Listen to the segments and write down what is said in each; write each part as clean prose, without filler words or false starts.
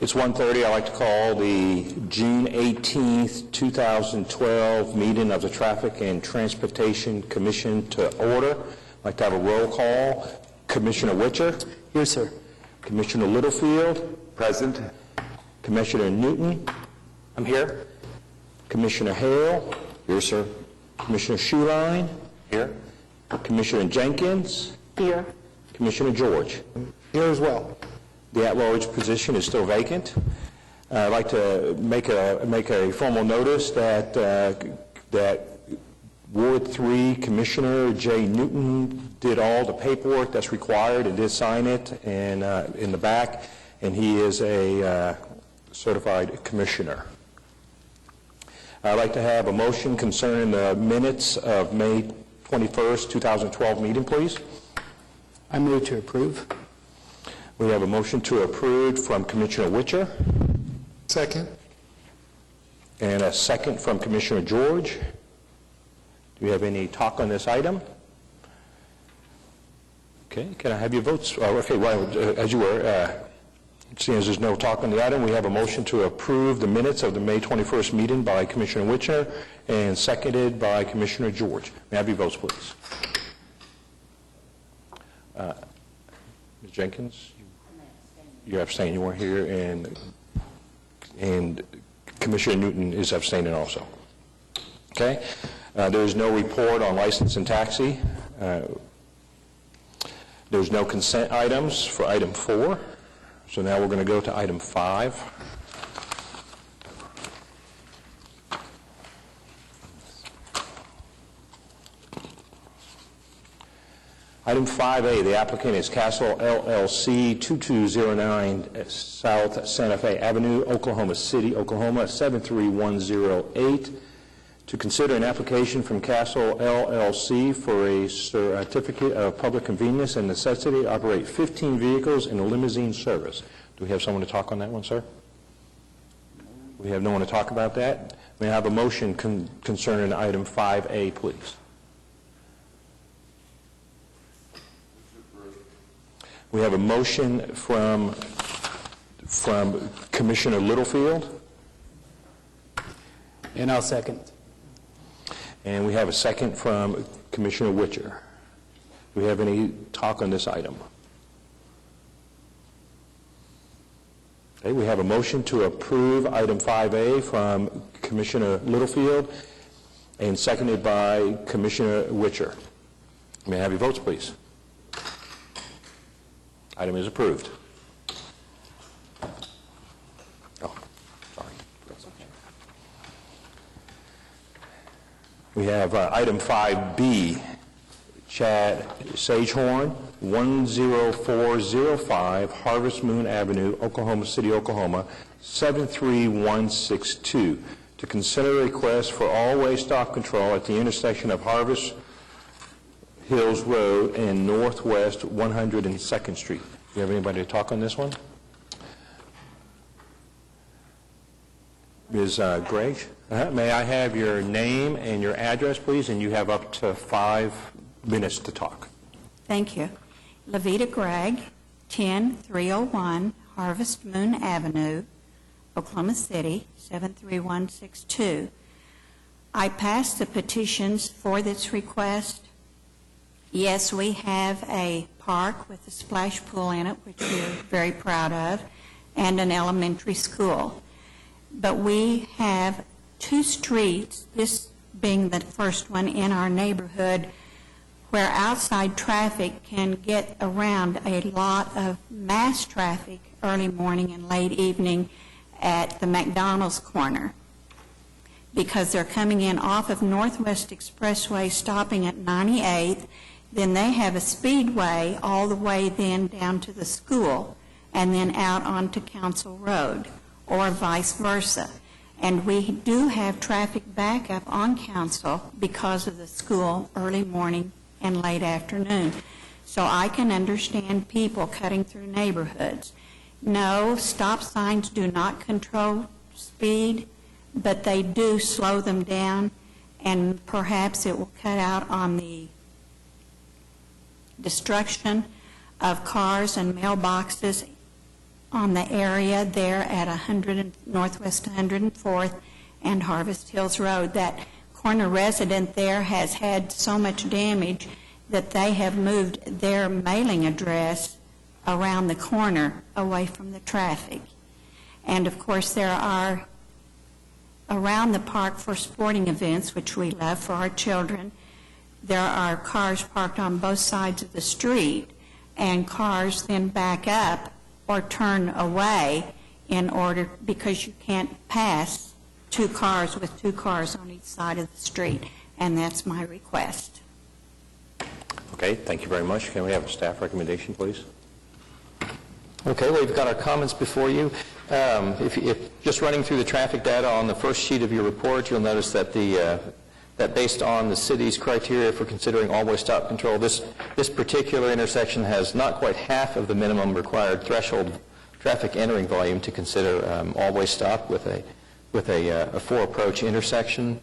It's 1:30. I'd like to call the June 18th, 2012 meeting of the Traffic and Transportation Commission to order. I'd like to have a roll call. Commissioner Witcher. Here, sir. Commissioner Littlefield. Present. Commissioner Newton. I'm here. Commissioner Hale. Here, sir. Commissioner Schuline. Here. Commissioner Jenkins. Here. Commissioner George. Here as well. The at-large position is still vacant. I'd like to make a formal notice that Ward 3 Commissioner Jay Newton did all the paperwork that's required and did sign it and in the back, and he is a certified commissioner. I'd like to have a motion concerning the minutes of May 21st, 2012 meeting, please. I move to approve. We have a motion to approve from Commissioner Witcher. Second. And a second from Commissioner George. Do we have any talk on this item? Okay, can I have your votes? Okay, well, as you were, seeing as there's no talk on the item, we have a motion to approve the minutes of the May 21st meeting by Commissioner Witcher and seconded by Commissioner George. May I have your votes, please? Ms. Jenkins? You abstained. You weren't here, and Commissioner Newton is abstaining also. Okay. There is no report on license and taxi. There's no consent items for item 4. So now we're going to go to item 5. Item 5A, the applicant is Castle LLC, 2209 South Santa Fe Avenue, Oklahoma City, Oklahoma, 73108. To consider an application from Castle LLC for a certificate of public convenience and necessity to operate 15 vehicles in a limousine service. Do we have someone to talk on that one, sir? We have no one to talk about that. May I have a motion concerning item 5A, please? We have a motion from Commissioner Littlefield. And I'll second. And we have a second from Commissioner Witcher. Do we have any talk on this item? Okay, we have a motion to approve item 5A from Commissioner Littlefield and seconded by Commissioner Witcher. May I have your votes, please? Item is approved. Oh, sorry. We have item 5B, Chad Sagehorn, 10405 Harvest Moon Avenue, Oklahoma City, Oklahoma, 73162, to consider a request for all-way stop control at the intersection of Harvest Hills Road and Northwest 102nd Street. Do you have anybody to talk on this one? Ms. Gregg? May I have your name and your address, please? And you have up to 5 minutes to talk. Thank you. Levita Gregg, 10301 Harvest Moon Avenue, Oklahoma City, 73162. I passed the petitions for this request. Yes, we have a park with a splash pool in it, which we're very proud of, and an elementary school. But we have 2 streets, this being the first one in our neighborhood, where outside traffic can get around a lot of mass traffic early morning and late evening at the McDonald's corner, because they're coming in off of Northwest Expressway, stopping at 98th. Then they have a speedway all the way then down to the school and then out onto Council Road, or vice versa. And we do have traffic backup on Council because of the school early morning and late afternoon. So I can understand people cutting through neighborhoods. No, stop signs do not control speed, but they do slow them down, and perhaps it will cut out on the destruction of cars and mailboxes on the area there at Northwest 104th and Harvest Hills Road. That corner resident there has had so much damage that they have moved their mailing address around the corner away from the traffic. And of course there are around the park for sporting events, which we love for our children. There are cars parked on both sides of the street, and cars then back up or turn away in order, because you can't pass two cars with two cars on each side of the street, and that's my request. Okay, thank you very much. Can we have a staff recommendation, please? Okay, well, you've got our comments before you. If just running through the traffic data on the first sheet of your report, you'll notice that that based on the city's criteria for considering all-way stop control, this particular intersection has not quite half of the minimum required threshold traffic entering volume to consider all-way stop with a four-approach intersection.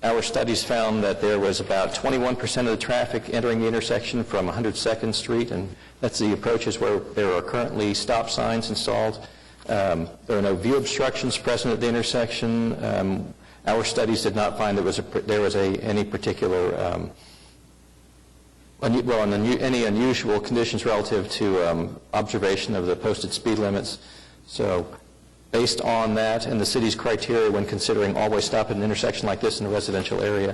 Our studies found that there was about 21% of the traffic entering the intersection from 102nd Street, and that's the approaches where there are currently stop signs installed. There are no view obstructions present at the intersection. Our studies did not find there was any particular any unusual conditions relative to observation of the posted speed limits. So based on that and the city's criteria when considering all-way stop at an intersection like this in a residential area,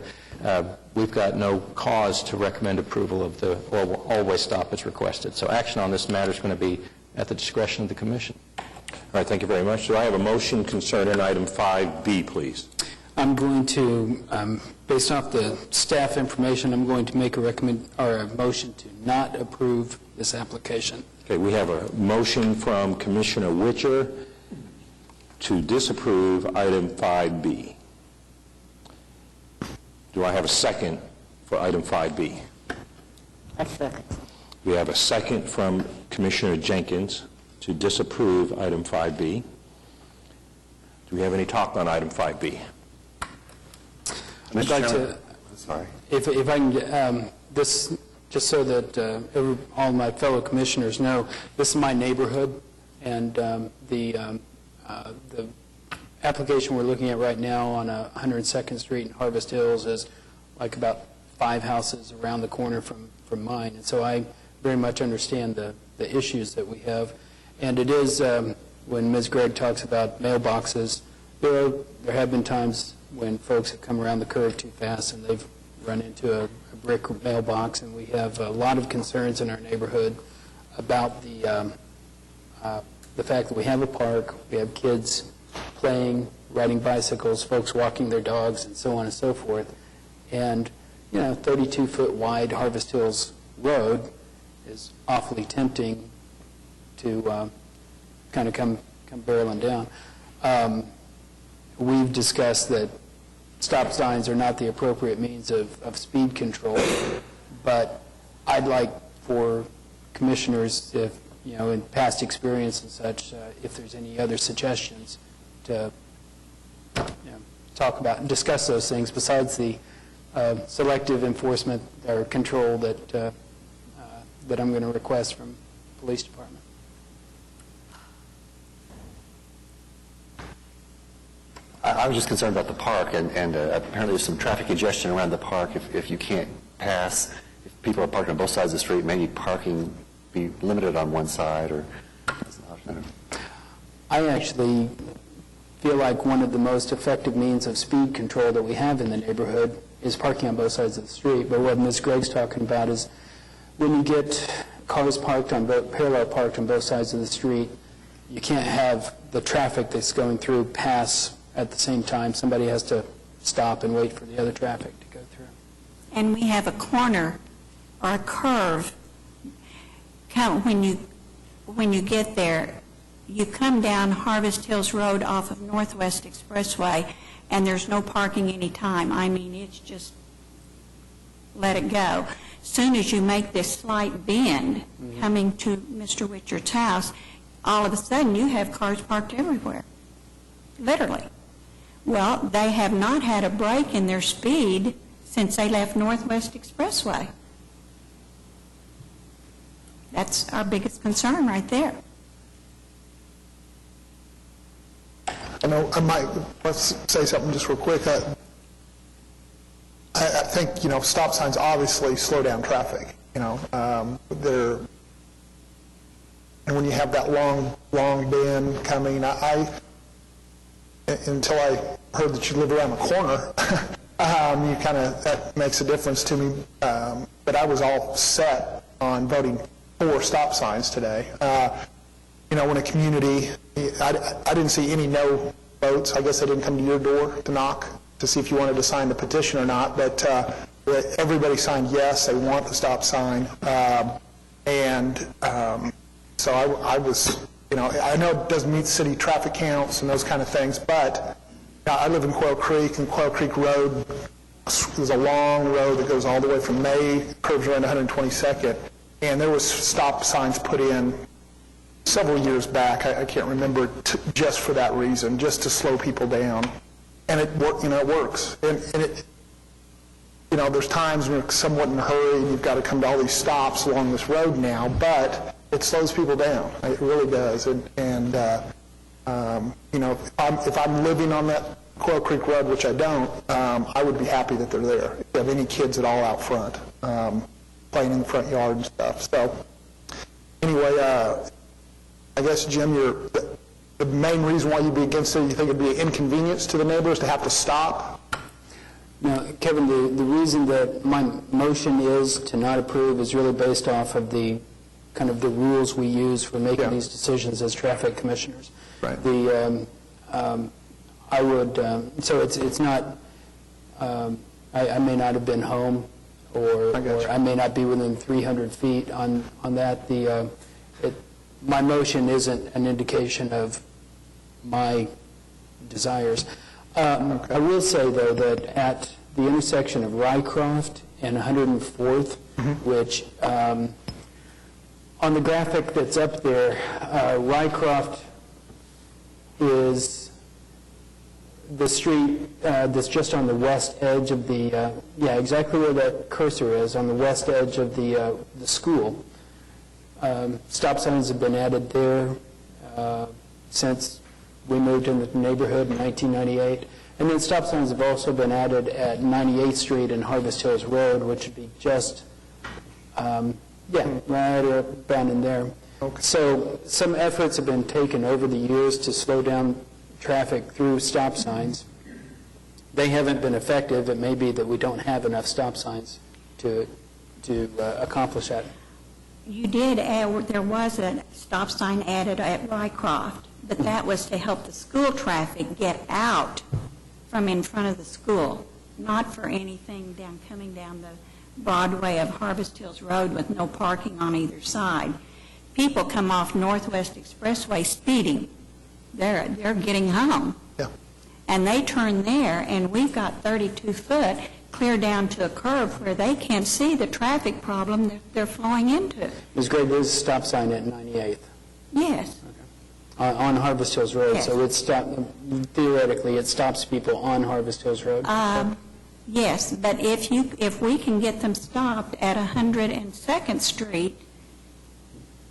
we've got no cause to recommend approval of the all-way stop as requested. So action on this matter is going to be at the discretion of the Commission. All right, thank you very much. Do I have a motion concerning item 5B, please? I'm going to, based off the staff information, I'm going to make a motion to not approve this application. Okay, we have a motion from Commissioner Witcher to disapprove item 5B. Do I have a second for item 5B? A second. We have a second from Commissioner Jenkins to disapprove item 5B. Do we have any talk on item 5B? I'd like to, Sorry. if I can, this, just so that all my fellow commissioners know, this is my neighborhood, and the application we're looking at right now on 102nd Street in Harvest Hills is like about 5 houses around the corner from mine, and so I very much understand the issues that we have. And it is, when Ms. Gregg talks about mailboxes, there have been times when folks have come around the curve too fast and they've run into a brick mailbox, and we have a lot of concerns in our neighborhood about the fact that we have a park, we have kids playing, riding bicycles, folks walking their dogs, and so on and so forth. And, 32-foot wide Harvest Hills Road is awfully tempting to kind of come barreling down. We've discussed that stop signs are not the appropriate means of speed control, but I'd like for commissioners, if in past experience and such, if there's any other suggestions to talk about and discuss those things besides the selective enforcement or control that I'm going to request from the police department. I was just concerned about the park, and apparently there's some traffic congestion around the park. If you can't pass, if people are parked on both sides of the street, maybe parking be limited on one side, or as an option. I actually feel like one of the most effective means of speed control that we have in the neighborhood is parking on both sides of the street. But what Ms. Gregg's talking about is when you get cars parked on parallel parked on both sides of the street, you can't have the traffic that's going through pass at the same time. Somebody has to stop and wait for the other traffic to go through. And we have a corner or a curve. When you get there, you come down Harvest Hills Road off of Northwest Expressway, and there's no parking any time. I mean, it's just let it go. Soon as you make this slight bend coming to Mr. Witcher's house, all of a sudden you have cars parked everywhere, literally. Well, they have not had a break in their speed since they left Northwest Expressway. That's our biggest concern right there. I know I might, let's say something just real quick. I think, stop signs obviously slow down traffic, and when you have that long bend coming, until I heard that you live around the corner, that makes a difference to me. But I was all set on voting for stop signs today. When a community, I didn't see any no votes. I guess they didn't come to your door to knock to see if you wanted to sign the petition or not, but everybody signed yes, they want the stop sign. So I was, I know it doesn't meet city traffic counts and those kind of things, but I live in Quail Creek, and Quail Creek Road is a long road that goes all the way from May, curves around 122nd, and there was stop signs put in several years back. I can't remember, just for that reason, just to slow people down. And it works. And there's times when you're somewhat in a hurry and you've got to come to all these stops along this road now, but it slows people down. It really does. And if I'm living on that Quail Creek Road, which I don't, I would be happy that they're there. If you have any kids at all out front, playing in the front yard and stuff. So anyway, I guess, Jim, the main reason why you'd be against it, you think it'd be an inconvenience to the neighbors to have to stop? No, Kevin, the reason that my motion is to not approve is really based off of the kind of the rules we use for making these decisions as traffic commissioners. Right. I would, so it's not, I may not have been home, or I may not be within 300 feet on that. My motion isn't an indication of my desires. I will say, though, that at the intersection of Rycroft and 104th, which on the graphic that's up there, Rycroft is the street that's just on the west edge of the, exactly where that cursor is, on the west edge of the school. Stop signs have been added there since we moved into the neighborhood in 1998. And then stop signs have also been added at 98th Street and Harvest Hills Road, which would be just, right around in there. Okay. So some efforts have been taken over the years to slow down traffic through stop signs. They haven't been effective. It may be that we don't have enough stop signs to accomplish that. You did add, there was a stop sign added at Rycroft, but that was to help the school traffic get out from in front of the school, not for anything coming down the Broadway of Harvest Hills Road with no parking on either side. People come off Northwest Expressway speeding. They're getting home. Yeah. And they turn there, and we've got 32 foot clear down to a curve where they can't see the traffic problem that they're flowing into. Ms. Gray, there's a stop sign at 98th. Yes. On Harvest Hills Road, Yes. So theoretically, it stops people on Harvest Hills Road. Yes, but if we can get them stopped at 102nd Street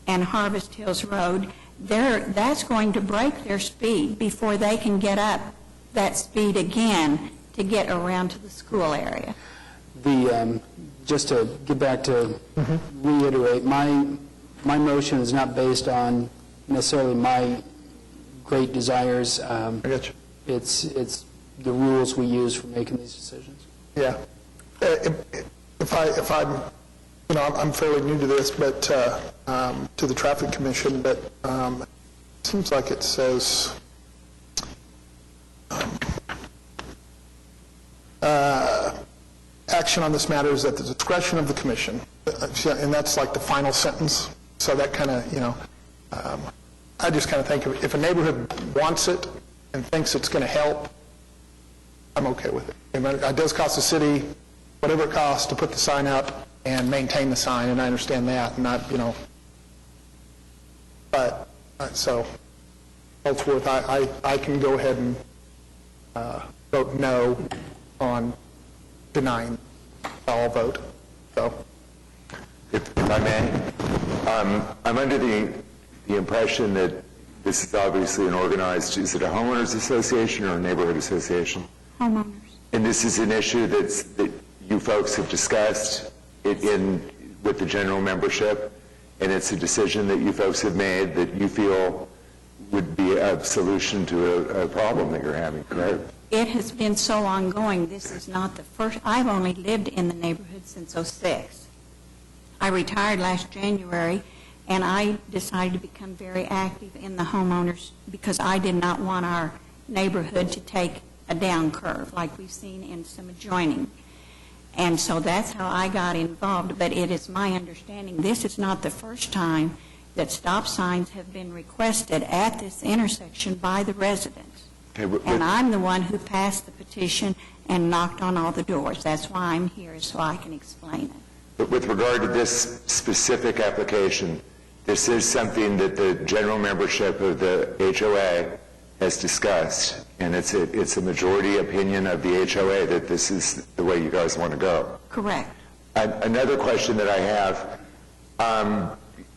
and Harvest Hills Road, that's going to break their speed before they can get up that speed again to get around to the school area. Just to get back to reiterate, my motion is not based on necessarily my great desires. I got you. It's the rules we use for making these decisions. Yeah. If I'm, I'm fairly new to this, but to the Traffic Commission, but it seems like it says action on this matter is at the discretion of the commission, and that's like the final sentence. So that kind of, I just kind of think if a neighborhood wants it and thinks it's going to help, I'm okay with it. It does cost the city whatever it costs to put the sign up and maintain the sign, and I understand that, and not, but so Ellsworth, I can go ahead and vote no on denying. I'll vote. So, if I may, I'm under the impression that this is obviously an organized, is it a homeowners association or a neighborhood association? Homeowners. And this is an issue that you folks have discussed with the general membership, and it's a decision that you folks have made that you feel would be a solution to a problem that you're having, correct? It has been so ongoing. This is not the first. I've only lived in the neighborhood since '06. I retired last January, and I decided to become very active in the homeowners because I did not want our neighborhood to take a down curve like we've seen in some adjoining. And so that's how I got involved. But it is my understanding this is not the first time that stop signs have been requested at this intersection by the residents. Okay, And I'm the one who passed the petition and knocked on all the doors. That's why I'm here, so I can explain it. But with regard to this specific application, this is something that the general membership of the HOA has discussed, and it's a majority opinion of the HOA that this is the way you guys want to go. Correct. Another question that I have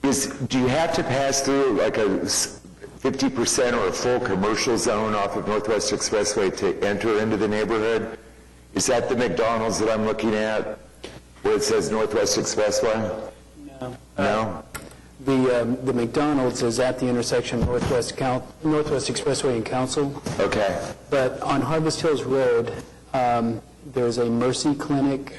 is, do you have to pass through like a 50% or a full commercial zone off of Northwest Expressway to enter into the neighborhood? Is that the McDonald's that I'm looking at, where it says Northwest Expressway? No. No? The McDonald's is at the intersection Northwest Expressway and Council. Okay. But on Harvest Hills Road, there's a Mercy Clinic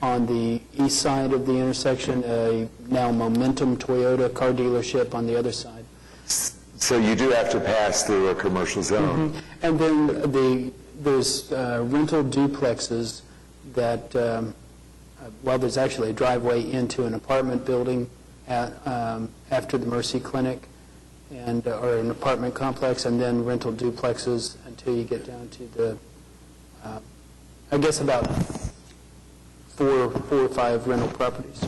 on the east side of the intersection, a now Momentum Toyota car dealership on the other side. So you do have to pass through a commercial zone? And then there's rental duplexes that, there's actually a driveway into an apartment building after the Mercy Clinic, or an apartment complex, and then rental duplexes until you get down to the, I guess about four or five rental properties.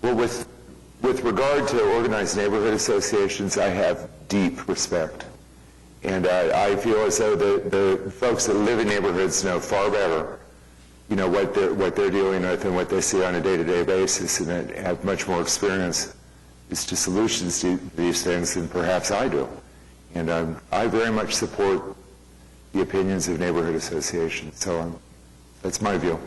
Well, with regard to organized neighborhood associations, I have deep respect. And I feel as though the folks that live in neighborhoods know far better, what they're dealing with and what they see on a day-to-day basis, and have much more experience as to solutions to these things than perhaps I do. And I very much support the opinions of neighborhood associations. So that's my view.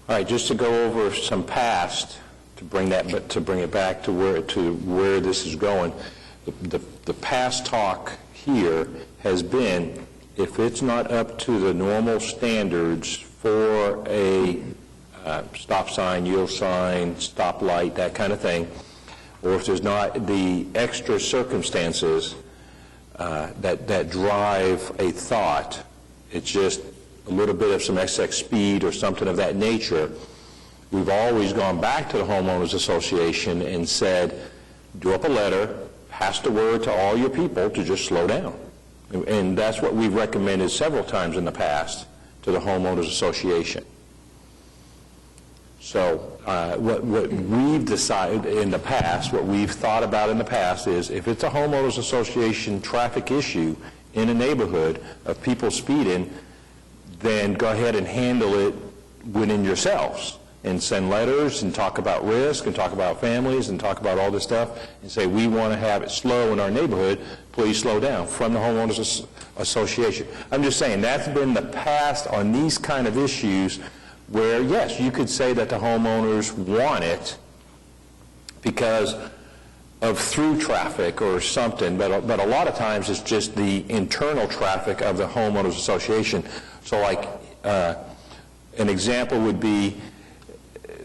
All right, just to go over some past, to bring it back to where this is going. The past talk here has been, if it's not up to the normal standards for a stop sign, yield sign, stop light, that kind of thing, or if there's not the extra circumstances that drive a thought, it's just a little bit of some excess speed or something of that nature, we've always gone back to the homeowners association and said, do up a letter, pass the word to all your people to just slow down. And that's what we've recommended several times in the past to the homeowners association. So what we've decided in the past, what we've thought about in the past is, if it's a homeowners association traffic issue in a neighborhood of people speeding, then go ahead and handle it within yourselves and send letters and talk about risk and talk about families and talk about all this stuff and say, we want to have it slow in our neighborhood, please slow down, from the homeowners association. I'm just saying that's been the past on these kind of issues where, yes, you could say that the homeowners want it because of through traffic or something, but a lot of times it's just the internal traffic of the homeowners association. So like an example would be,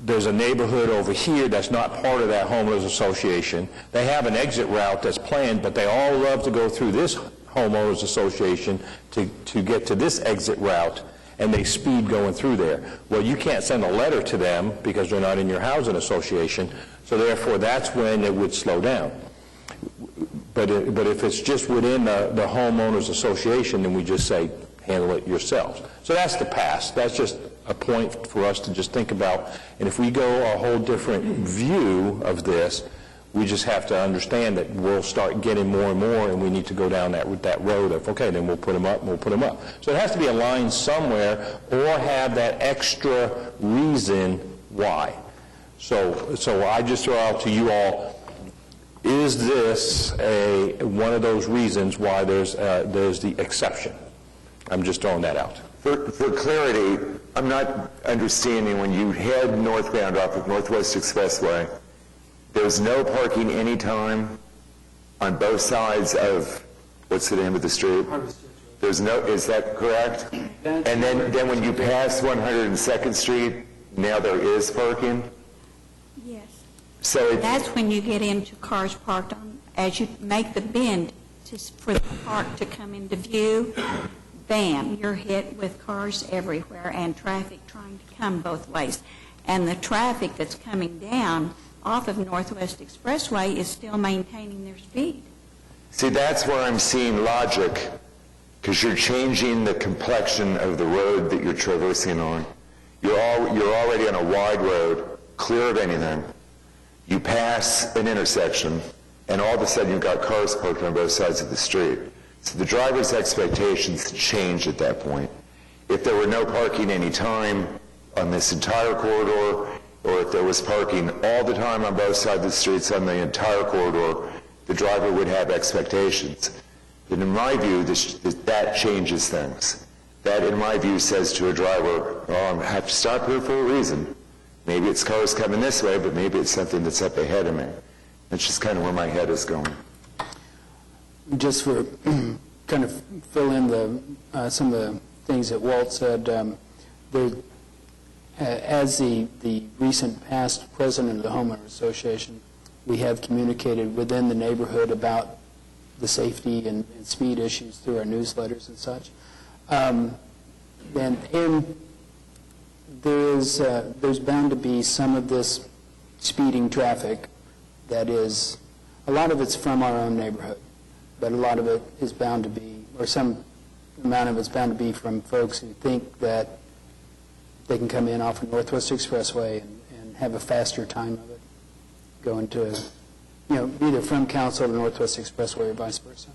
there's a neighborhood over here that's not part of that homeowners association. They have an exit route that's planned, but they all love to go through this homeowners association to get to this exit route, and they speed going through there. Well, you can't send a letter to them because they're not in your housing association, so therefore that's when it would slow down. But if it's just within the homeowners association, then we just say, handle it yourselves. So that's the past. That's just a point for us to just think about. And if we go a whole different view of this, we just have to understand that we'll start getting more and more, and we need to go down that road of, okay, then we'll put them up, and we'll put them up. So it has to be a line somewhere, or have that extra reason why. So I just throw out to you all, Is this one of those reasons why there's the exception? I'm just throwing that out. For clarity, I'm not understanding when you head northbound off of Northwest Expressway, there's no parking anytime on both sides of, what's the name of the street? There's no, is that correct? And then when you pass 102nd Street, now there is parking? Yes. So it's, That's when you get into cars parked on, as you make the bend for the park to come into view, bam, you're hit with cars everywhere and traffic trying to come both ways. And the traffic that's coming down off of Northwest Expressway is still maintaining their speed. see, that's where I'm seeing logic, because you're changing the complexion of the road that you're traversing on. You're already on a wide road, clear of anything. You pass an intersection, and all of a sudden you've got cars parked on both sides of the street. So the driver's expectations change at that point. If there were no parking any time on this entire corridor, or if there was parking all the time on both sides of the streets on the entire corridor, the driver would have expectations. And in my view, that changes things. That, in my view, says to a driver, oh, I have to stop here for a reason. Maybe it's cars coming this way, but maybe it's something that's up ahead of me. That's just kind of where my head is going. Just for, kind of fill in some of the things that Walt said, as the recent past president of the Homeowners Association, we have communicated within the neighborhood about the safety and speed issues through our newsletters and such. And there's bound to be some of this speeding traffic that is, a lot of it's from our own neighborhood, but a lot of it is bound to be, or some amount of it's bound to be from folks who think that they can come in off of Northwest Expressway and have a faster time of it, going to, either from Council to Northwest Expressway or vice versa.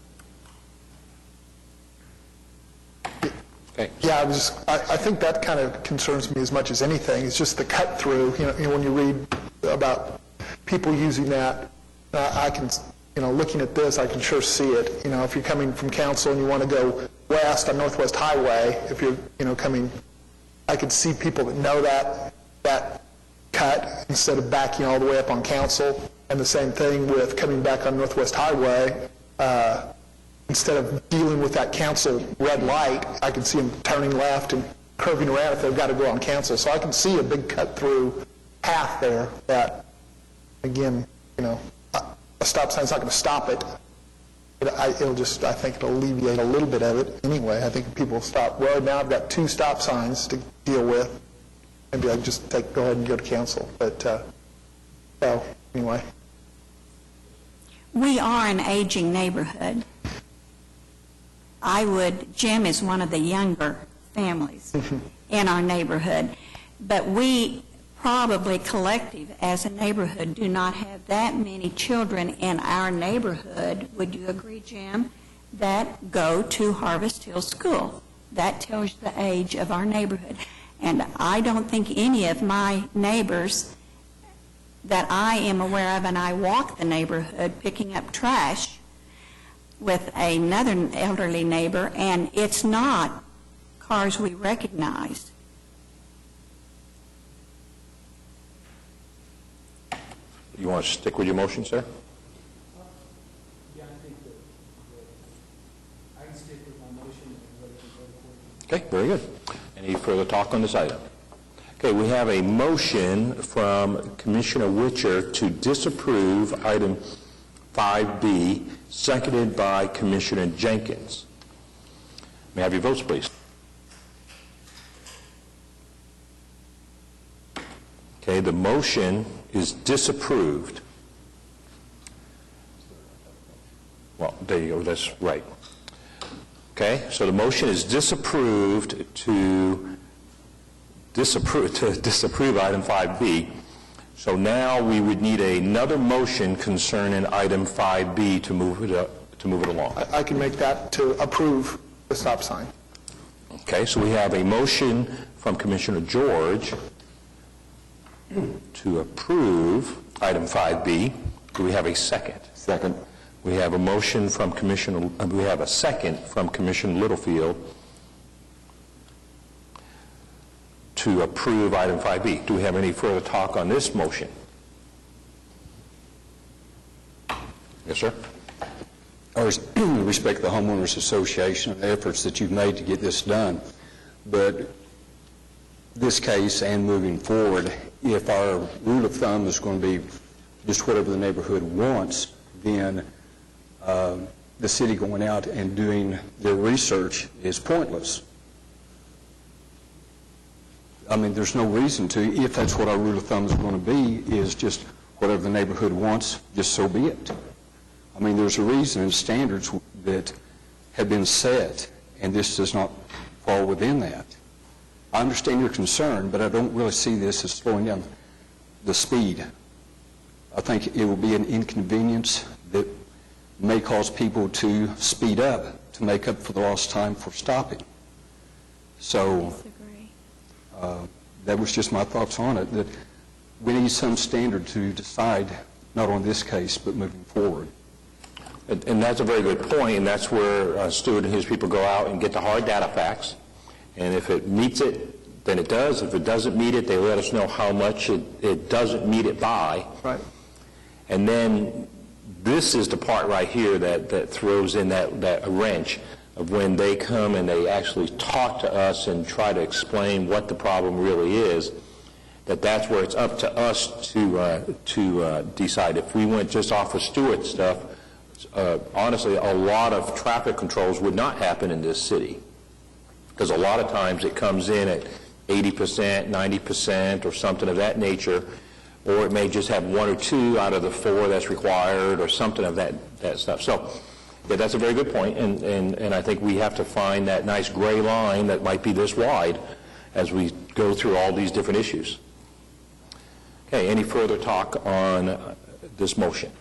Okay. Yeah, I think that kind of concerns me as much as anything. It's just the cut through. When you read about people using that, I can, looking at this, I can sure see it. If you're coming from Council and you want to go west on Northwest Highway, if you're, coming, I could see people that know that cut instead of backing all the way up on Council. And the same thing with coming back on Northwest Highway. Instead of dealing with that Council red light, I can see them turning left and curving around if they've got to go on Council. So I can see a big cut-through path there that, again, a stop sign's not going to stop it. I think it'll alleviate a little bit of it anyway. I think people will stop. Well, now I've got 2 stop signs to deal with. Maybe I just go ahead and go to Council. But, so, anyway. We are an aging neighborhood. Jim is one of the younger families in our neighborhood, but we probably collective as a neighborhood do not have that many children in our neighborhood, would you agree, Jim, that go to Harvest Hill School. That tells you the age of our neighborhood. And I don't think any of my neighbors that I am aware of, and I walk the neighborhood picking up trash with another elderly neighbor, and it's not cars we recognize. You want to stick with your motion, sir? Yeah, I think that I can stick with my motion and let it go forward. Okay, very good. Any further talk on this item? Okay, we have a motion from Commissioner Witcher to disapprove item 5B, seconded by Commissioner Jenkins. May I have your votes, please? Okay, the motion is disapproved. Well, there you go, that's right. Okay, so the motion is disapproved to disapprove item 5B. So now we would need another motion concerning item 5B to move it along. I can make that to approve the stop sign. Okay, so we have a motion from Commissioner George to approve item 5B. Do we have a second? Second. We have a motion from Commissioner, we have a second from Commissioner Littlefield to approve item 5B. Do we have any further talk on this motion? Yes, sir? I respect the homeowners association and the efforts that you've made to get this done, but this case and moving forward, if our rule of thumb is going to be just whatever the neighborhood wants, then the city going out and doing their research is pointless. I mean, there's no reason to, if that's what our rule of thumb is going to be, is just whatever the neighborhood wants, just so be it. I mean, there's a reason and standards that have been set, and this does not fall within that. I understand your concern, but I don't really see this as slowing down the speed. I think it will be an inconvenience that may cause people to speed up to make up for the lost time for stopping. So that was just my thoughts on it, that we need some standard to decide, not on this case, but moving forward. And that's a very good point, and that's where Stuart and his people go out and get the hard data facts. And if it meets it, then it does. If it doesn't meet it, they let us know how much it doesn't meet it by. Right. And then this is the part right here that throws in that wrench of when they come and they actually talk to us and try to explain what the problem really is, that's where it's up to us to decide. If we went just off of Stuart's stuff, honestly, a lot of traffic controls would not happen in this city, because a lot of times it comes in at 80%, 90%, or something of that nature, or it may just have 1 or 2 out of the 4 that's required, or something of that stuff. So, yeah, that's a very good point, and I think we have to find that nice gray line that might be this wide as we go through all these different issues. Okay, any further talk on this motion?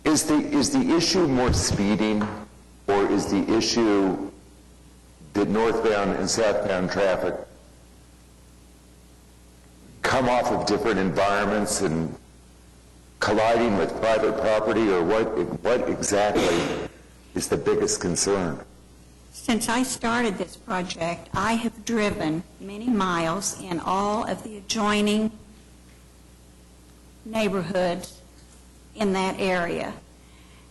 Is the issue more speeding, or is the issue that northbound and southbound traffic come off of different environments and colliding with private property, or what exactly is the biggest concern? Since I started this project, I have driven many miles in all of the adjoining neighborhoods in that area,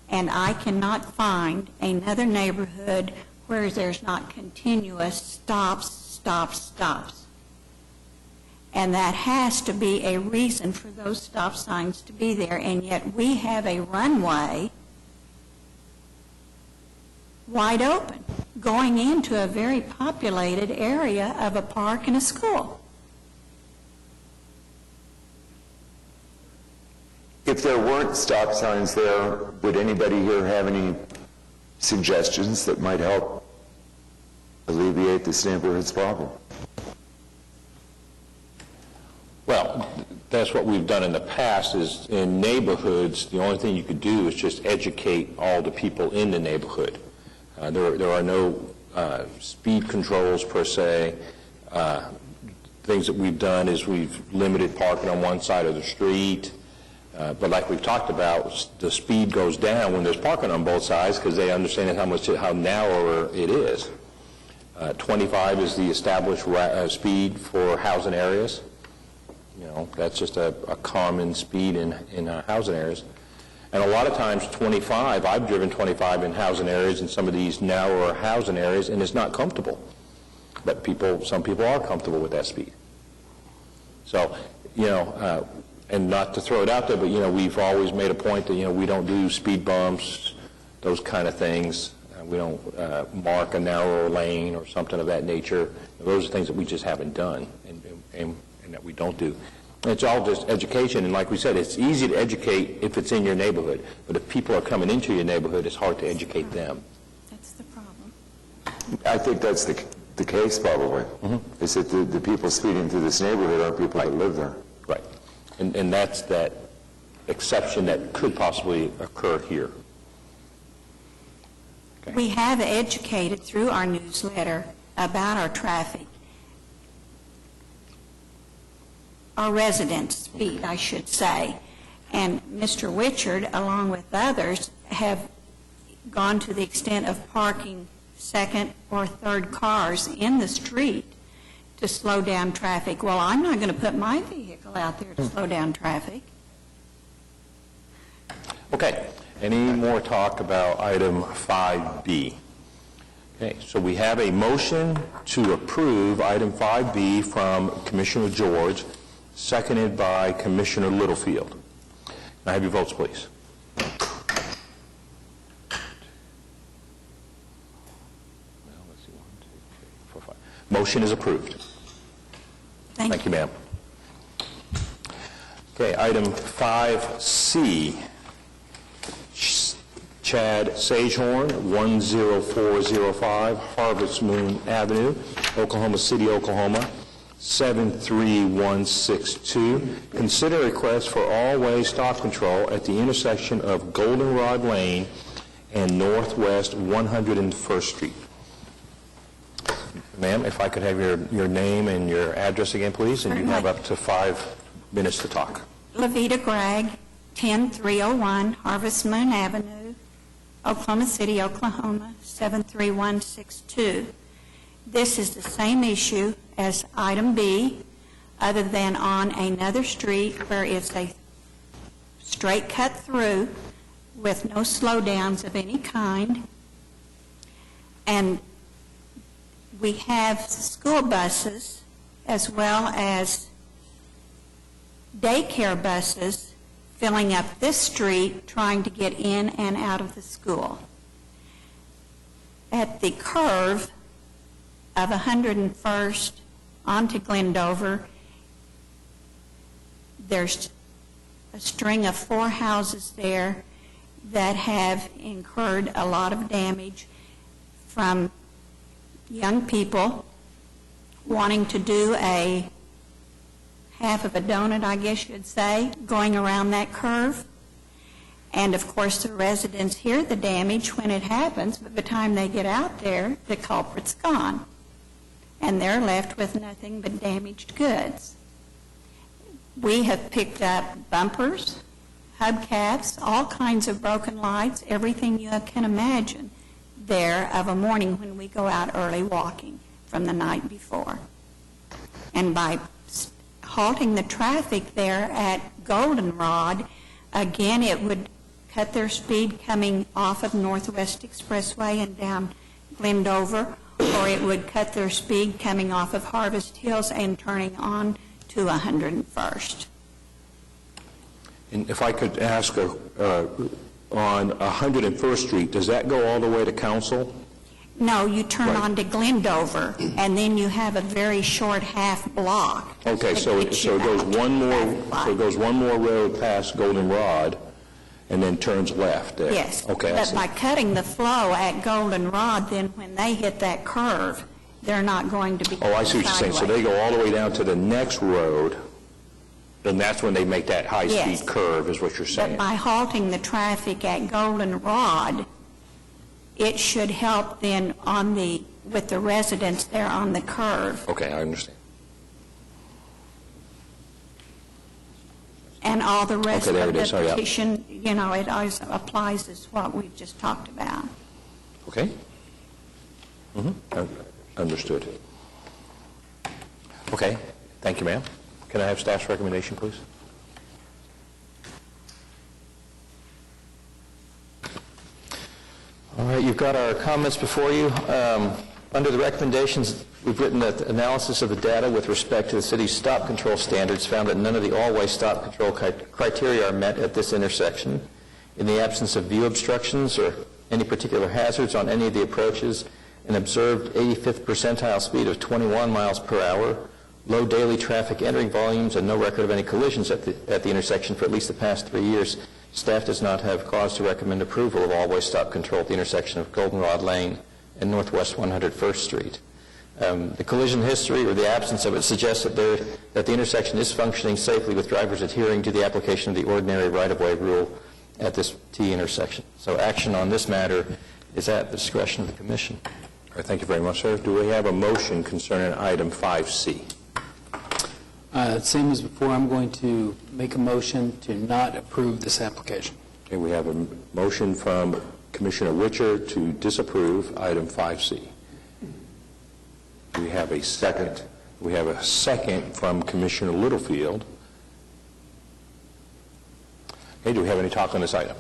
and I cannot find another neighborhood where there's not continuous stops. And that has to be a reason for those stop signs to be there, and yet we have a runway wide open going into a very populated area of a park and a school. If there weren't stop signs there, would anybody here have any suggestions that might help alleviate this neighborhood's problem? Well, that's what we've done in the past, is in neighborhoods, the only thing you could do is just educate all the people in the neighborhood. There are no speed controls per se. Things that we've done is we've limited parking on one side of the street. But like we've talked about, the speed goes down when there's parking on both sides, because they understand how narrower it is. 25 is the established speed for housing areas. You know, that's just a common speed in housing areas. And a lot of times 25, I've driven 25 in housing areas, in some of these narrower housing areas, and it's not comfortable. But some people are comfortable with that speed. So, you know, and not to throw it out there, but, you know, we've always made a point that, you know, we don't do speed bumps, those kind of things. We don't mark a narrow lane or something of that nature. Those are things that we just haven't done and that we don't do. It's all just education, and like we said, it's easy to educate if it's in your neighborhood, but if people are coming into your neighborhood, it's hard to educate them. That's the problem. I think that's the case, probably. Mm-hmm. Is that the people speeding through this neighborhood aren't people that live there. Right. And that's that exception that could possibly occur here. Okay. We have educated through our newsletter about our traffic. Our residents' speed, I should say. And Mr. Witchard, along with others, have gone to the extent of parking second or third cars in the street to slow down traffic. Well, I'm not going to put my vehicle out there to slow down traffic. Okay, any more talk about item 5B? Okay, so we have a motion to approve item 5B from Commissioner George, seconded by Commissioner Littlefield. Can I have your votes, please? Motion is approved. Thank you, ma'am. Okay, item 5C, Chad Sagehorn, 10405 Harvest Moon Avenue, Oklahoma City, Oklahoma, 73162. Consider a request for all-way stop control at the intersection of Goldenrod Lane and Northwest 101st Street. Ma'am, if I could have your name and your address again, please, and you have up to 5 minutes to talk. Levita Gregg, 10301 Harvest Moon Avenue, Oklahoma City, Oklahoma, 73162. This is the same issue as item B, other than on another street where it's a straight cut through with no slowdowns of any kind. And we have school buses as well as daycare buses filling up this street trying to get in and out of the school. At the curve of 101st onto Glendover, there's a string of 4 houses there that have incurred a lot of damage from young people wanting to do a half of a donut, I guess you'd say, going around that curve. And of course the residents hear the damage when it happens, but by the time they get out there, the culprit's gone. And they're left with nothing but damaged goods. We have picked up bumpers, hubcaps, all kinds of broken lights, everything you can imagine there of a morning when we go out early walking from the night before. And by halting the traffic there at Goldenrod, again, it would cut their speed coming off of Northwest Expressway and down Glendover, or it would cut their speed coming off of Harvest Hills and turning on to 101st. And if I could ask, on 101st Street, does that go all the way to Council? No, you turn Right. on to Glendover, and then you have a very short half block. Okay, that so gets it you goes back to one the more, traffic light. so it goes one more road past Goldenrod, and then turns left there? Yes. Okay, I But see. by cutting the flow at Goldenrod, then when they hit that curve, they're not going to be Oh, I see what you're saying. So they go all the way down to the next road, and that's when they make that Yes. high-speed curve, is what you're But saying? by halting the traffic at Goldenrod, it should help then with the residents there on the curve. Okay, I understand. And all the rest Okay, there of it is. the Oh, yeah. petition, it always applies as what we've just talked about. Okay? Understood. Okay, thank you, ma'am. Can I have staff's recommendation, please? All right, you've got our comments before you. Under the recommendations, we've written that the analysis of the data with respect to the city's stop control standards found that none of the all-way stop control criteria are met at this intersection. In the absence of view obstructions or any particular hazards on any of the approaches, an observed 85th percentile speed of 21 miles per hour, low daily traffic entering volumes, and no record of any collisions at the intersection for at least the past 3 years, staff does not have cause to recommend approval of all-way stop control at the intersection of Goldenrod Lane and Northwest 101st Street. The collision history or the absence of it suggests that the intersection is functioning safely with drivers adhering to the application of the ordinary right-of-way rule at this T intersection. So action on this matter is at the discretion of the Commission. All right, thank you very much, sir. Do we have a motion concerning item 5C? Same as before, I'm going to make a motion to not approve this application. Okay, we have a motion from Commissioner Witcher to disapprove item 5C. We have a second. We have a second from Commissioner Littlefield. Okay, do we have any talk on this item?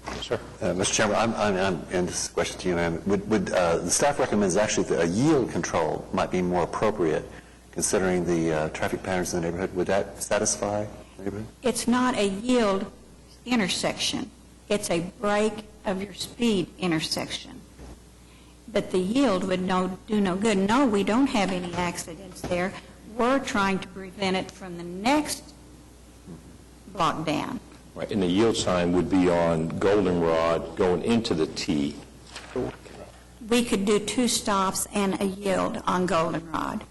Yes, sir. Mr. Chairman, and this is a question to you, ma'am. Would the staff recommends actually that a yield control might be more appropriate, considering the traffic patterns in the neighborhood? Would that satisfy the neighborhood? It's not a yield intersection. It's a break of your speed intersection. But the yield would do no good. No, we don't have any accidents there. We're trying to prevent it from the next block down. Right, and the yield sign would be on Goldenrod going into the T. We could do 2 stops and a yield on Goldenrod.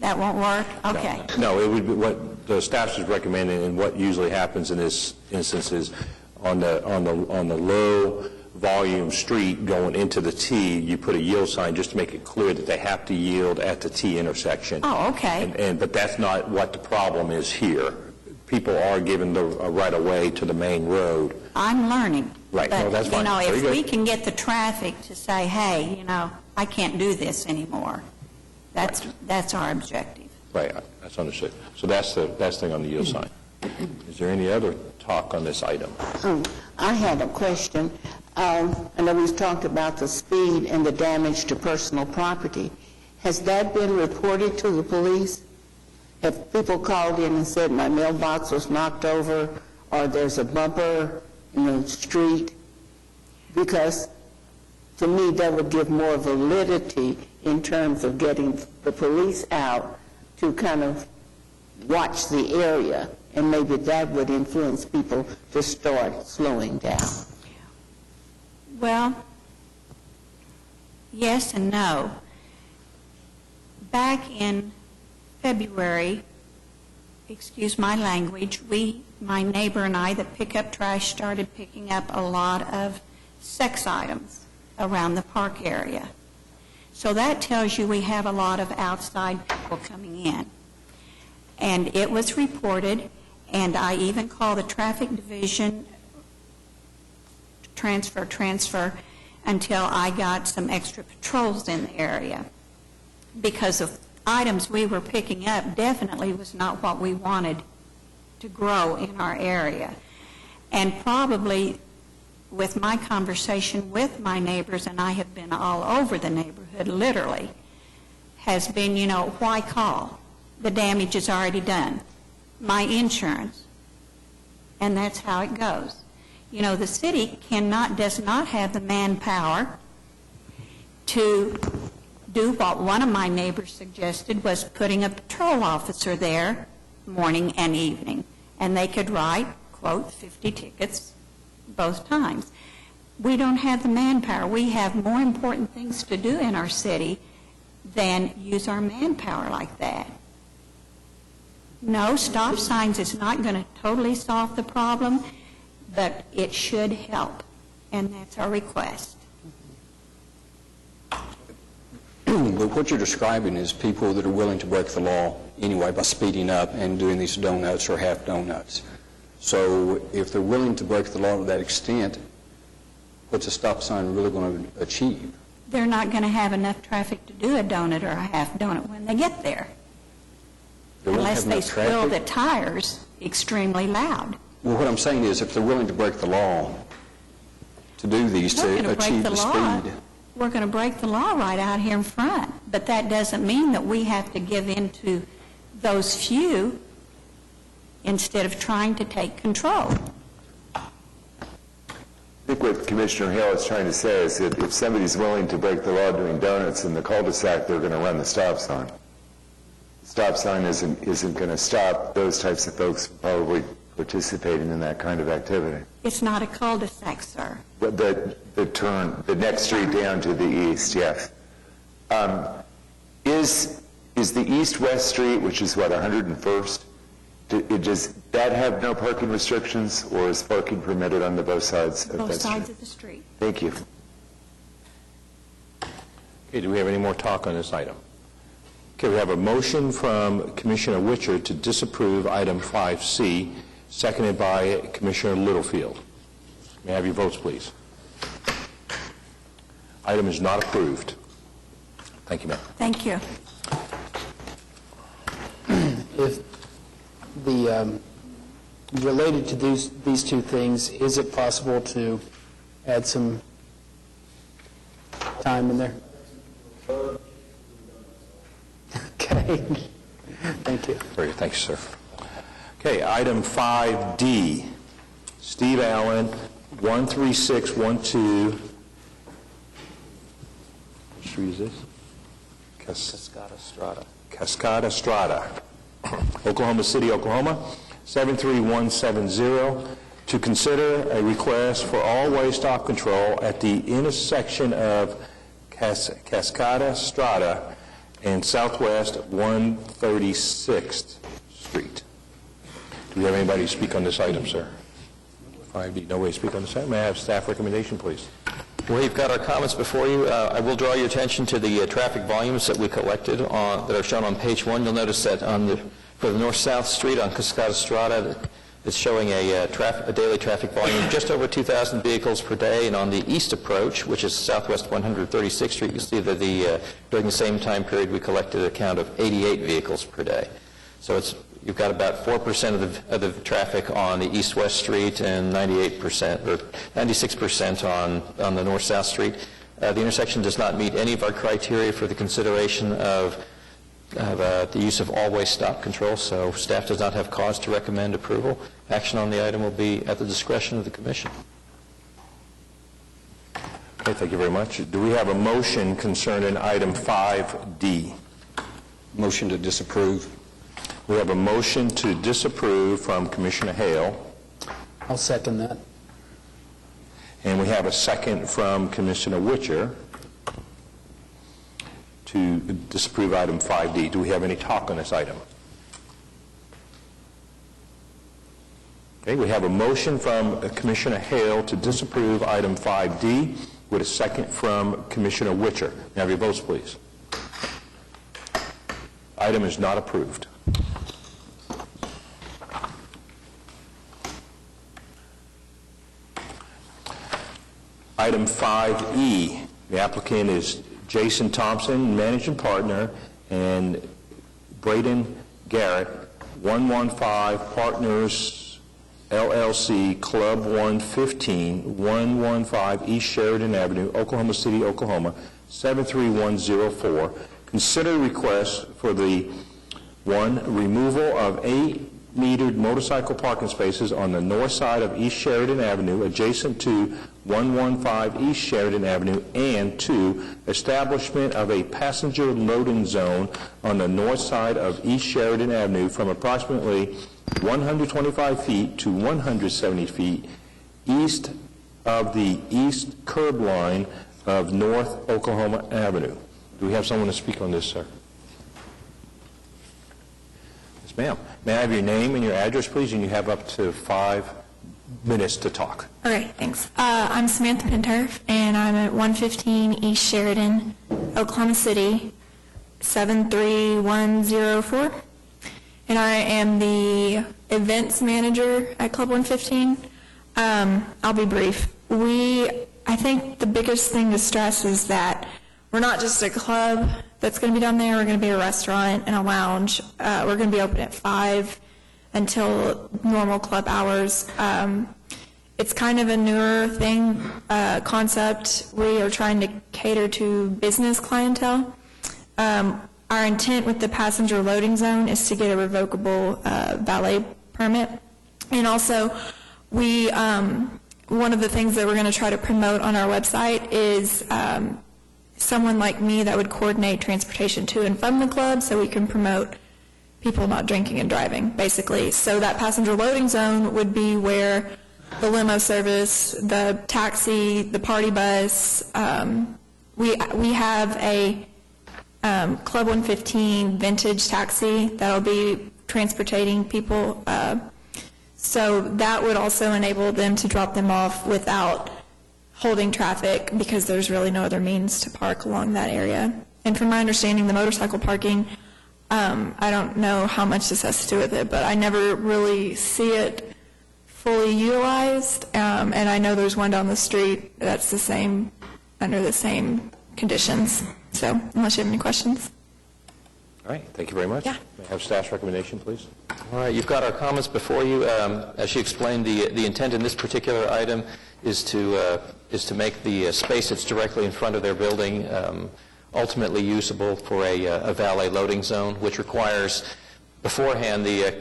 That won't work? Okay. No, it would be what the staff is recommending, and what usually happens in this instance is on the low volume street going into the T, you put a yield sign just to make it clear that they have to yield at the T intersection. Oh, okay. But that's not what the problem is here. People are given the right of way to the main road. I'm learning. Right. No, that's fine. But, Very if good. we can get the traffic to say, hey, I can't do this anymore, that's our objective. Right, that's understood. So that's the thing on the yield sign. Is there any other talk on this item? I had a question. I know we've talked about the speed and the damage to personal property. Has that been reported to the police? Have people called in and said, my mailbox was knocked over, or there's a bumper in the street? Because to me, that would give more validity in terms of getting the police out to kind of watch the area, and maybe that would influence people to start slowing down. Well, yes and no. Back in February, excuse my language, my neighbor and I that pick up trash started picking up a lot of sex items around the park area. So that tells you we have a lot of outside people coming in. And it was reported, and I even called the traffic division transfer until I got some extra patrols in the area, because the items we were picking up definitely was not what we wanted to grow in our area. And probably with my conversation with my neighbors, and I have been all over the neighborhood literally, has been, why call? The damage is already done. My insurance. And that's how it goes. The city does not have the manpower to do what one of my neighbors suggested, was putting a patrol officer there morning and evening. And they could write, quote, 50 tickets both times. We don't have the manpower. We have more important things to do in our city than use our manpower like that. No, stop signs is not going to totally solve the problem, but it should help, and that's our request. But what you're describing is people that are willing to break the law anyway by speeding up and doing these donuts or half donuts. So if they're willing to break the law to that extent, what's a stop sign really going to achieve? They're not going to have enough traffic to do a donut or a half donut when they get there, unless they spill the tires extremely loud. Well, what I'm saying is if they're willing to break the law to do these to achieve the speed. We're going to break the law right out here in front, but that doesn't mean that we have to give in to those few instead of trying to take control. I think what Commissioner Hale is trying to say is that if somebody's willing to break the law doing donuts in the cul-de-sac, they're going to run the stop sign. The stop sign isn't going to stop those types of folks from probably participating in that kind of activity. It's not a cul-de-sac, sir. But the next street down to the east, yes. Is the east-west street, which is what, 101st, does that have no parking restrictions, or is parking permitted on both sides of that Both street? sides of the street. Thank you. Okay, do we have any more talk on this item? Okay, we have a motion from Commissioner Witcher to disapprove item 5C, seconded by Commissioner Littlefield. May I have your votes, please? Item is not approved. Thank you, ma'am. Thank you. If the, related to these two things, is it possible to add some time in there? Okay. Thank you. Very good. Thank you, sir. Okay, item 5D, Steve Allen, 13612. What street is this? Cascada Strata. Cascada Strata, Oklahoma City, Oklahoma, 73170, to consider a request for all-way stop control at the intersection of Cascada Strata and Southwest 136th Street. Do we have anybody to speak on this item, sir? 5D, nobody to speak on this item. May I have staff recommendation, please? Well, you've got our comments before you. I will draw your attention to the traffic volumes that we collected that are shown on page 1. You'll notice that for the north-south street on Cascada Strata, it's showing a daily traffic volume of just over 2,000 vehicles per day. And on the east approach, which is Southwest 136th Street, you see that during the same time period we collected a count of 88 vehicles per day. So you've got about 4% of the traffic on the east-west street and 98% or 96% on the north-south street. The intersection does not meet any of our criteria for the consideration of the use of all-way stop control, so staff does not have cause to recommend approval. Action on the item will be at the discretion of the Commission. Okay, thank you very much. Do we have a motion concerning item 5D? Motion to disapprove. We have a motion to disapprove from Commissioner Hale, I'll second that. and we have a second from Commissioner Witcher to disapprove item 5D. Do we have any talk on this item? Okay, we have a motion from Commissioner Hale to disapprove item 5D with a second from Commissioner Witcher. May I have your votes, please? Item is not approved. Item 5E, the applicant is Jason Thompson, managing partner, and Braden Garrett, 115 Partners LLC, Club 115, 115 East Sheridan Avenue, Oklahoma City, Oklahoma, 73104. Consider request for the removal of 8 metered motorcycle parking spaces on the north side of East Sheridan Avenue adjacent to 115 East Sheridan Avenue, and 2, establishment of a passenger loading zone on the north side of East Sheridan Avenue from approximately 125 feet to 170 feet east of the east curb line of North Oklahoma Avenue. Do we have someone to speak on this, sir? Yes, ma'am. May I have your name and your address, please? And you have up to 5 minutes to talk. All right, thanks. I'm Samantha Pinturf, and I'm at 115 East Sheridan, Oklahoma City, 73104. And I am the events manager at Club 115. I'll be brief. I think the biggest thing to stress is that we're not just a club that's going to be down there. We're going to be a restaurant and a lounge. We're going to be open at 5 until normal club hours. It's kind of a newer concept. We are trying to cater to business clientele. Our intent with the passenger loading zone is to get a revocable valet permit. And also, one of the things that we're going to try to promote on our website is someone like me that would coordinate transportation to and from the club, so we can promote people not drinking and driving, basically. So that passenger loading zone would be where the limo service, the taxi, the party bus, we have a Club 115 vintage taxi that'll be transporting people. So that would also enable them to drop them off without holding traffic, because there's really no other means to park along that area. And from my understanding, the motorcycle parking I don't know how much this has to do with it, but I never really see it fully utilized, and I know there's one down the street that's the same, under the same conditions. So unless you have any questions. All right, thank you very much. Yeah. May I have staff's recommendation, please? All right, you've got our comments before you. As she explained, the intent in this particular item is to make the space that's directly in front of their building ultimately usable for a valet loading zone, which requires beforehand the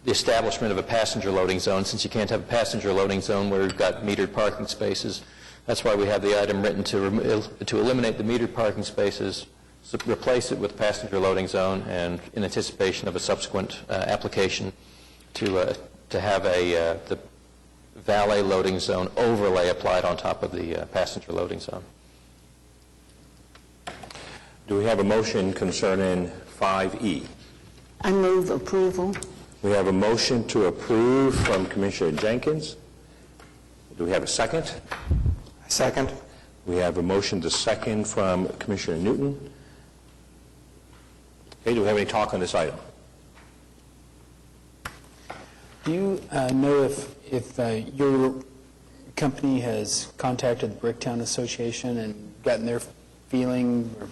establishment of a passenger loading zone, since you can't have a passenger loading zone where we've got metered parking spaces. That's why we have the item written to eliminate the metered parking spaces, replace it with a passenger loading zone, and in anticipation of a subsequent application to have the valet loading zone overlay applied on top of the passenger loading zone. Do we have a motion concerning 5E? I move approval. We have a motion to approve from Commissioner Jenkins. Do we have a second? Second. We have a motion to second from Commissioner Newton. Okay, do we have any talk on this item? Do you know if your company has contacted the Bricktown Association and gotten their feeling or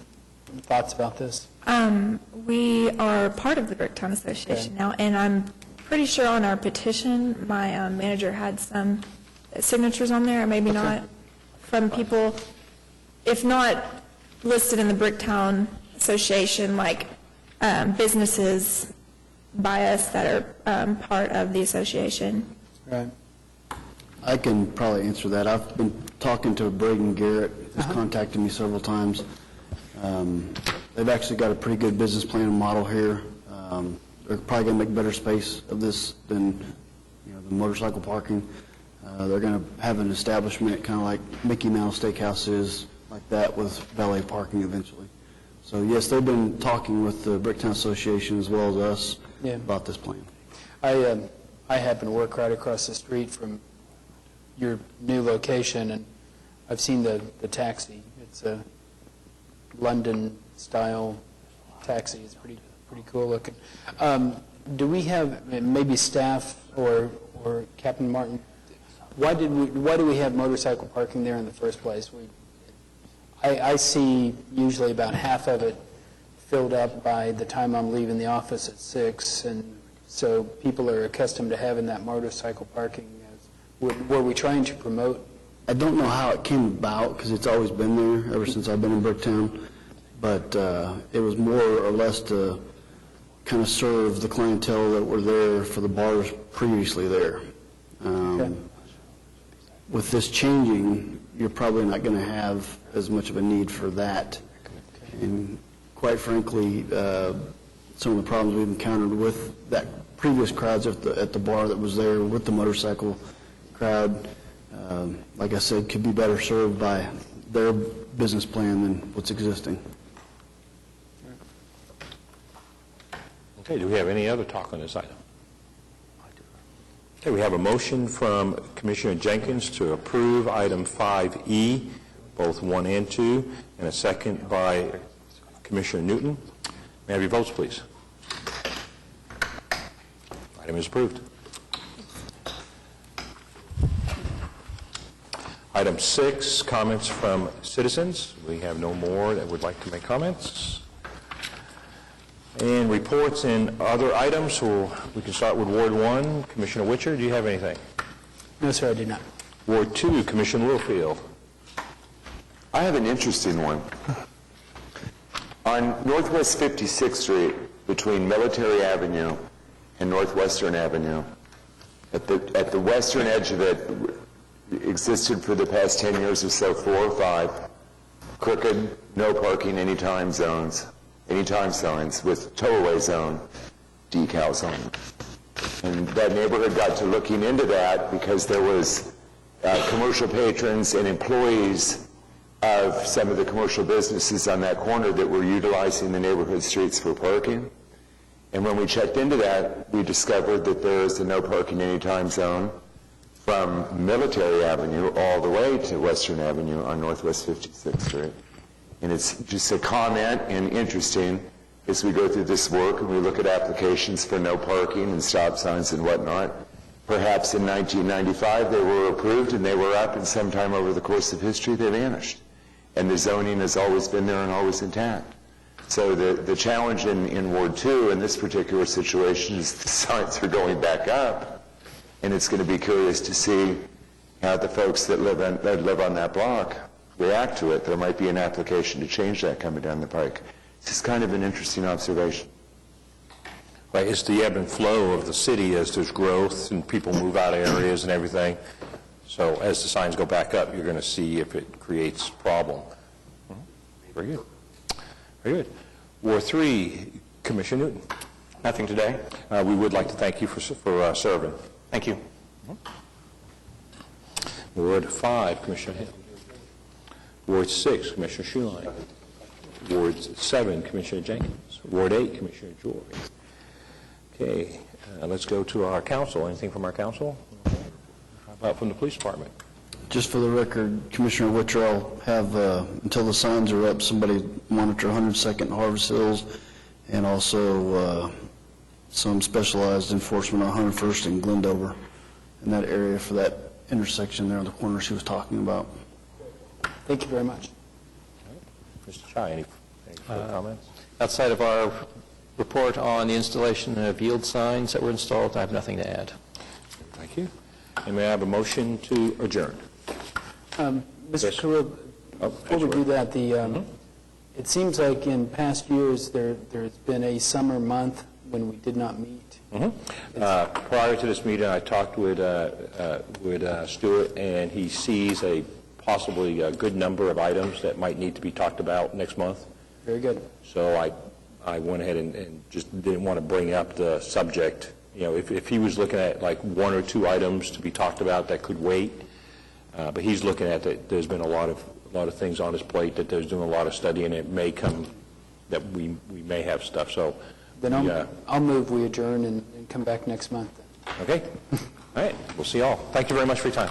thoughts about this? We are part of the Bricktown Association Okay. now, and I'm pretty sure on our petition, my manager had some signatures on there, or maybe not, from people, if not listed in the Bricktown Association, like businesses by us that are part of the association. Right. I can probably answer that. I've been talking to Braden Garrett, who's contacted me several times. They've actually got a pretty good business plan and model here. They're probably going to make better space of this than the motorcycle parking. They're going to have an establishment kind of like Mickey Mouse Steakhouse is, like that, with valet parking eventually. So yes, they've been talking with the Bricktown Association as well as us about this plan. I happen to work right across the street from your new location, and I've seen the taxi. It's a London-style taxi. It's pretty cool looking. Do we have, maybe staff or Captain Martin, why do we have motorcycle parking there in the first place? I see usually about half of it filled up by the time I'm leaving the office at 6, and so people are accustomed to having that motorcycle parking. Were we trying to promote? I don't know how it came about, because it's always been there ever since I've been in Bricktown, but it was more or less to kind of serve the clientele that were there for the bars previously there. With this changing, you're probably not going to have as much of a need for that. And quite frankly, some of the problems we've encountered with that previous crowds at the bar that was there with the motorcycle crowd, like I said, could be better served by their business plan than what's existing. Okay, do we have any other talk on this item? Okay, we have a motion from Commissioner Jenkins to approve item 5E, both 1 and 2, and a second by Commissioner Newton. May I have your votes, please? Item is approved. Item 6, comments from citizens. We have no more that would like to make comments. And reports and other items, so we can start with Ward 1. Commissioner Witcher, do you have anything? No, sir, I did not. Ward 2, Commissioner Littlefield. I have an interesting one. On Northwest 56th Street, between Military Avenue and Northwestern Avenue, at the western edge of it, existed for the past 10 years or so, 4 or 5 crooked, no parking anytime signs with tow-away zone decals on them. And that neighborhood got to looking into that because there was commercial patrons and employees of some of the commercial businesses on that corner that were utilizing the neighborhood streets for parking. And when we checked into that, we discovered that there is a no parking anytime zone from Military Avenue all the way to Western Avenue on Northwest 56th Street. And it's just a comment and interesting as we go through this work and we look at applications for no parking and stop signs and whatnot. Perhaps in 1995 they were approved and they were up, and sometime over the course of history they vanished. And the zoning has always been there and always intact. So the challenge in Ward 2 in this particular situation is the signs are going back up, and it's going to be curious to see how the folks that live on that block react to it. There might be an application to change that coming down the pike. It's just kind of an interesting observation. Right, it's the ebb and flow of the city as there's growth and people move out of areas and everything. So as the signs go back up, you're going to see if it creates a problem. Very good. Very good. Ward 3, Commissioner Newton. Nothing today. We would like to thank you for serving. Thank you. Ward 5, Commissioner Hill. Ward 6, Commissioner Schuline. Ward 7, Commissioner Jenkins. Ward 8, Commissioner George. Okay, let's go to our council. Anything from our council? How about from the police department? Just for the record, Commissioner Witcher, have, until the signs are up, somebody monitor 102nd Harvest Hills, and also some specialized enforcement on 101st and Glendover in that area for that intersection there on the corner she was talking about. Thank you very much. Mr. Chai, any further comments? Outside of our report on the installation of yield signs that were installed, I have nothing to add. Thank you. And may I have a motion to adjourn? Mr. Yes. Khalil, before we do that, it seems like in past years there's been a summer month when we did not meet. Prior to this meeting, I talked with Stuart, and he sees possibly a good number of items that might need to be talked about next month. Very good. So I went ahead and just didn't want to bring up the subject. You know, if he was looking at like 1 or 2 items to be talked about that could wait, but he's looking at that there's been a lot of things on his plate, that there's doing a lot of study, and it may come that we may have stuff. So Then I'll move we adjourn and come back next month. okay. All right. We'll see you all. Thank you very much for your time.